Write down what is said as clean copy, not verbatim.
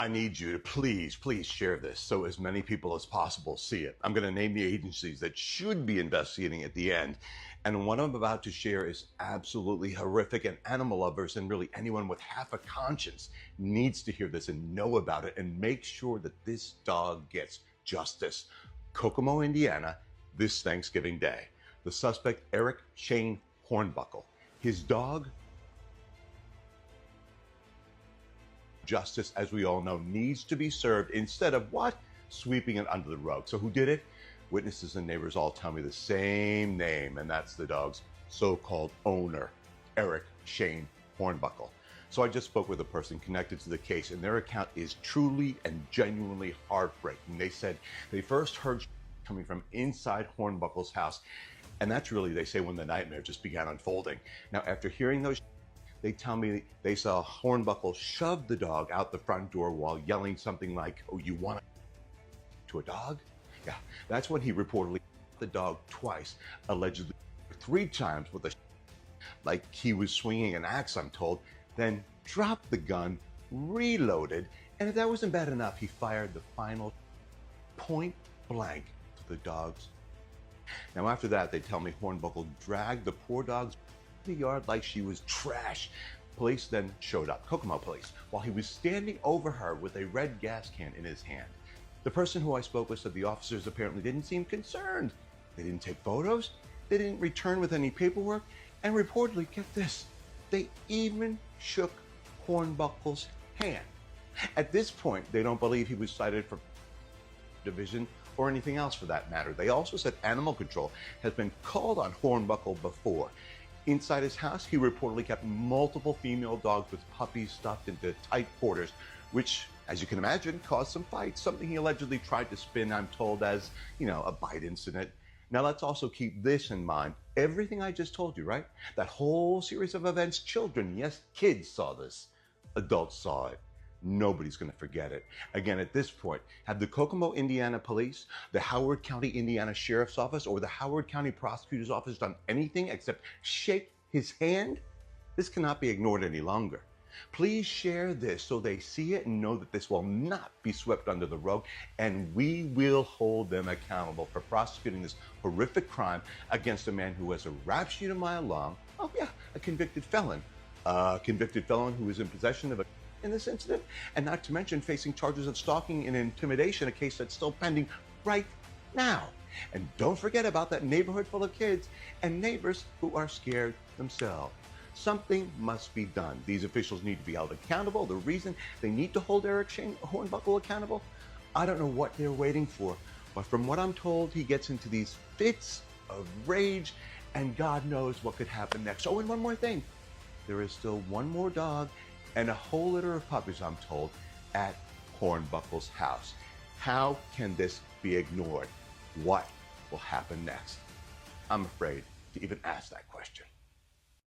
I need you to please share this so as many people as possible see it. I'm going to name the agencies that should be investigating at the end. And what I'm about to share is absolutely horrific, and animal lovers and really anyone with half a conscience needs to hear this and know about it and make sure that this dog gets justice. Kokomo, Indiana, this Thanksgiving Day. The suspect, Eric Shane Hornbuckle. His dog, justice, as we all know, needs to be served instead of what? Sweeping it under the rug. So who did it? Witnesses and neighbors all tell me the same name, and that's the dog's so-called owner, Eric Shane Hornbuckle. So I just spoke with a person connected to the case, and their account is truly and genuinely heartbreaking. They said they first heard coming from inside Hornbuckle's house, and that's really, they say, when the nightmare just began unfolding. Now, after hearing those, they tell me they saw Hornbuckle shove the dog out the front door while yelling something like, "Oh, you want to a dog?" Yeah, that's when he reportedly the dog twice, allegedly 3 times with a like he was swinging an axe, I'm told, then dropped the gun, reloaded, and if that wasn't bad enough, he fired the final point blank to the dog's. Now after that, they tell me Hornbuckle dragged the poor dog's the yard like she was trash. Police then showed up, Kokomo police, while he was standing over her with a red gas can in his hand. The person who I spoke with said the officers apparently didn't seem concerned. They didn't take photos, they didn't return with any paperwork, and reportedly, get this, they even shook Hornbuckle's hand. At this point, they don't believe he was cited for division or anything else for that matter. They also said animal control has been called on Hornbuckle before. Inside his house, he reportedly kept multiple female dogs with puppies stuffed into tight quarters, which, as you can imagine, caused some fights, something he allegedly tried to spin, I'm told, as, a bite incident. Now, let's also keep this in mind. Everything I just told you, right? That whole series of events, children, yes, kids saw this. Adults saw it. Nobody's going to forget it. Again, at this point, have the Kokomo, Indiana police, the Howard County, Indiana Sheriff's Office, or the Howard County Prosecutor's Office done anything except shake his hand? This cannot be ignored any longer. Please share this so they see it and know that this will not be swept under the rug, and we will hold them accountable for prosecuting this horrific crime against a man who has a rap sheet a mile long. Oh yeah, a convicted felon. A convicted felon who is in possession of a in this incident, and not to mention facing charges of stalking and intimidation, a case that's still pending right now. And don't forget about that neighborhood full of kids and neighbors who are scared themselves. Something must be done. These officials need to be held accountable. The reason they need to hold Eric Shane Hornbuckle accountable, I don't know what they're waiting for, but from what I'm told, he gets into these fits of rage, and God knows what could happen next. Oh, and one more thing. There is still one more dog and a whole litter of puppies, I'm told, at Hornbuckle's house. How can this be ignored? What will happen next? I'm afraid to even ask that question.